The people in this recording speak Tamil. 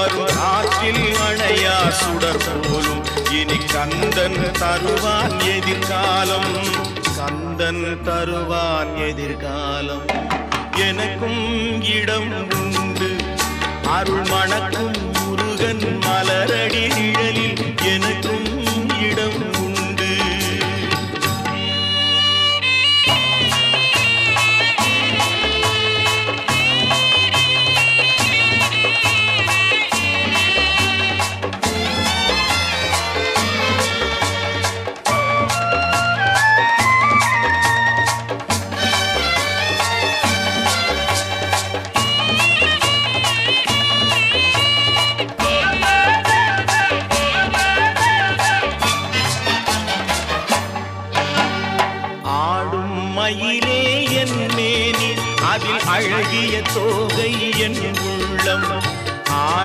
வரும் காற்றில் அணையா சுடர் போலும் இனி கந்தன் தருவான் எதிர்காலம். கந்தன் தருவான் எதிர்காலம். எனக்கும் இடம் உண்டு அருள் மணக்கும் முருகன் மலரடி நிழலில் எனக்கும் இடம் உண்டு. மயிலே என் மேனி அதில் அழகிய தோகை என்